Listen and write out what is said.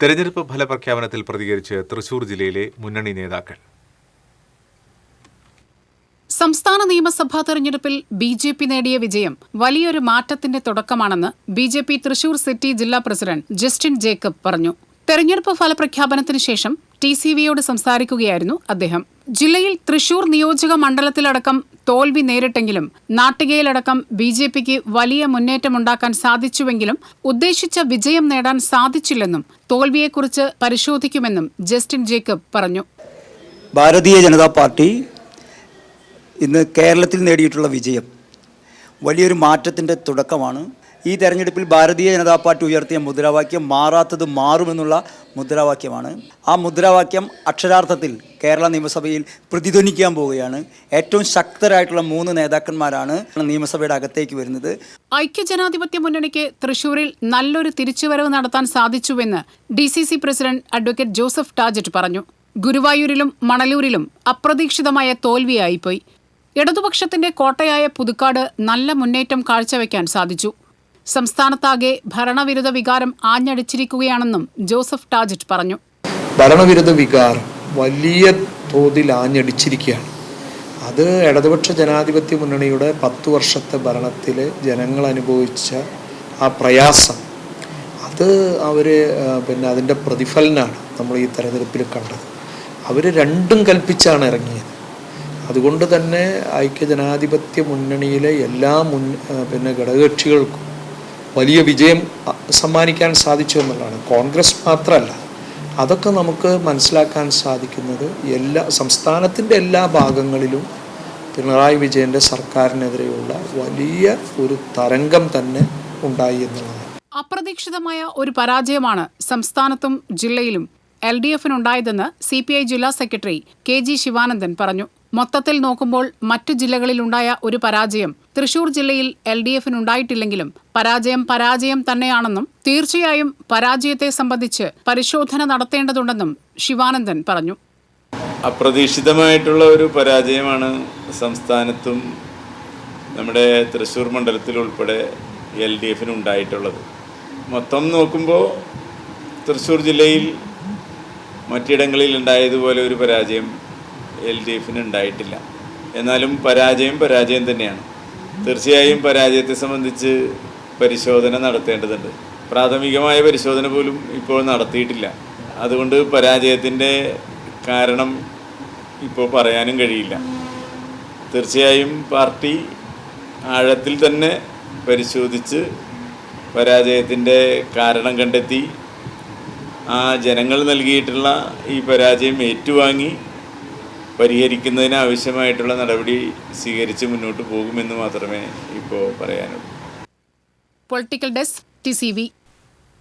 തെരഞ്ഞെടുപ്പ് ഫലപ്രഖ്യാപനത്തിൽ പ്രതികരിച്ച് തൃശൂർ ജില്ലയിലെ മുന്നണി നേതാക്കൾ. സംസ്ഥാന നിയമസഭാ തെരഞ്ഞെടുപ്പിൽ BJP നേടിയ വിജയം വലിയൊരു മാറ്റത്തിന്റെ തുടക്കമാണെന്ന് BJP തൃശൂർ സിറ്റി ജില്ലാ പ്രസിഡന്റ് ജസ്റ്റിൻ ജേക്കബ് പറഞ്ഞു. തെരഞ്ഞെടുപ്പ് ഫലപ്രഖ്യാപനത്തിന് ശേഷം TCVയോട് സംസാരിക്കുകയായിരുന്നു അദ്ദേഹം. ജില്ലയിൽ തൃശൂർ നിയോജക മണ്ഡലത്തിലടക്കം തോൽവി നേരിട്ടെങ്കിലും നാട്ടികയിലടക്കം BJPക്ക് വലിയ മുന്നേറ്റമുണ്ടാക്കാൻ സാധിച്ചുവെങ്കിലും ഉദ്ദേശിച്ച വിജയം നേടാൻ സാധിച്ചില്ലെന്നും തോൽവിയെക്കുറിച്ച് പരിശോധിക്കുമെന്നും ജസ്റ്റിൻ ജേക്കബ് പറഞ്ഞു. ഭാരതീയ ജനതാ പാർട്ടി ഇന്ന് കേരളത്തിൽ നേടിയിട്ടുള്ള വിജയം വലിയൊരു മാറ്റത്തിൻ്റെ തുടക്കമാണ്. ഈ തെരഞ്ഞെടുപ്പിൽ ഭാരതീയ ജനതാ പാർട്ടി ഉയർത്തിയ മുദ്രാവാക്യം മാറാത്തത് മാറുമെന്നുള്ള മുദ്രാവാക്യമാണ്. ആ മുദ്രാവാക്യം അക്ഷരാർത്ഥത്തിൽ കേരള നിയമസഭയിൽ പ്രതിധ്വനിക്കാൻ പോവുകയാണ്. ഏറ്റവും ശക്തരായിട്ടുള്ള 3 നേതാക്കന്മാരാണ് നിയമസഭയുടെ അകത്തേക്ക് വരുന്നത്. ഐക്യജനാധിപത്യ മുന്നണിക്ക് തൃശൂരിൽ നല്ലൊരു തിരിച്ചുവരവ് നടത്താൻ സാധിച്ചുവെന്ന് DCC പ്രസിഡന്റ് അഡ്വക്കേറ്റ് ജോസഫ് ടാജറ്റ് പറഞ്ഞു. ഗുരുവായൂരിലും മണലൂരിലും അപ്രതീക്ഷിതമായ തോൽവിയായിപ്പോയി. ഇടതുപക്ഷത്തിന്റെ കോട്ടയായ പുതുക്കാട് നല്ല മുന്നേറ്റം കാഴ്ചവെക്കാൻ സാധിച്ചു. സംസ്ഥാനത്താകെ ഭരണവിരുദ്ധ വികാരം ആഞ്ഞടിച്ചിരിക്കുകയാണെന്നും ജോസഫ് ടാജറ്റ് പറഞ്ഞു. ഭരണവിരുദ്ധ വികാരം വലിയ തോതിൽ ആഞ്ഞടിച്ചിരിക്കുകയാണ്. അത് ഇടതുപക്ഷ ജനാധിപത്യ മുന്നണിയുടെ 10 വർഷത്തെ ഭരണത്തിൽ ജനങ്ങൾ അനുഭവിച്ച ആ പ്രയാസം, അത് അവർ അതിൻ്റെ പ്രതിഫലനാണ് നമ്മൾ ഈ തെരഞ്ഞെടുപ്പിൽ കണ്ടത്. അവർ രണ്ടും കൽപ്പിച്ചാണ് ഇറങ്ങിയത്. അതുകൊണ്ട് തന്നെ ഐക്യജനാധിപത്യ മുന്നണിയിലെ എല്ലാ ഘടകകക്ഷികൾക്കും വലിയ വിജയം സമ്മാനിക്കാൻ സാധിച്ചു എന്നുള്ളതാണ്. കോൺഗ്രസ് മാത്രമല്ല, അതൊക്കെ നമുക്ക് മനസ്സിലാക്കാൻ സാധിക്കുന്നത് സംസ്ഥാനത്തിൻ്റെ എല്ലാ ഭാഗങ്ങളിലും പിണറായി വിജയൻ്റെ സർക്കാരിനെതിരെയുള്ള വലിയ ഒരു തരംഗം തന്നെ ഉണ്ടായി എന്നുള്ളതാണ്. അപ്രതീക്ഷിതമായ ഒരു പരാജയമാണ് സംസ്ഥാനത്തും ജില്ലയിലും LDFനുണ്ടായതെന്ന് CPI ജില്ലാ സെക്രട്ടറി KG ശിവാനന്ദൻ പറഞ്ഞു. മൊത്തത്തിൽ നോക്കുമ്പോൾ മറ്റു ജില്ലകളിലുണ്ടായ ഒരു പരാജയം തൃശൂർ ജില്ലയിൽ LDFനുണ്ടായിട്ടില്ലെങ്കിലും പരാജയം തന്നെയാണെന്നും തീർച്ചയായും പരാജയത്തെ സംബന്ധിച്ച് പരിശോധന നടത്തേണ്ടതുണ്ടെന്നും ശിവാനന്ദൻ പറഞ്ഞു. അപ്രതീക്ഷിതമായിട്ടുള്ള ഒരു പരാജയമാണ് സംസ്ഥാനത്തും നമ്മുടെ തൃശൂർ മണ്ഡലത്തിൽ ഉൾപ്പെടെ LDFനുണ്ടായിട്ടുള്ളത്. മൊത്തം നോക്കുമ്പോൾ തൃശൂർ ജില്ലയിൽ മറ്റിടങ്ങളിൽ ഉണ്ടായതുപോലെ ഒരു പരാജയം LDFന് ഉണ്ടായിട്ടില്ല. എന്നാലും പരാജയം തന്നെയാണ്. തീർച്ചയായും പരാജയത്തെ സംബന്ധിച്ച് പരിശോധന നടത്തേണ്ടതുണ്ട്. പ്രാഥമികമായ പരിശോധന പോലും ഇപ്പോൾ നടത്തിയിട്ടില്ല. അതുകൊണ്ട് പരാജയത്തിൻ്റെ കാരണം ഇപ്പോൾ പറയാനും കഴിയില്ല. തീർച്ചയായും പാർട്ടി ആഴത്തിൽ തന്നെ പരിശോധിച്ച് പരാജയത്തിൻ്റെ കാരണം കണ്ടെത്തി ആ ജനങ്ങൾ നൽകിയിട്ടുള്ള ഈ പരാജയം ഏറ്റുവാങ്ങി പരിഹരിക്കുന്നതിന് ആവശ്യമായിട്ടുള്ള നടപടി സ്വീകരിച്ച് മുന്നോട്ട് പോകുമെന്ന് മാത്രമേ ഇപ്പോൾ പറയാനുള്ളൂ. Political desk TCV.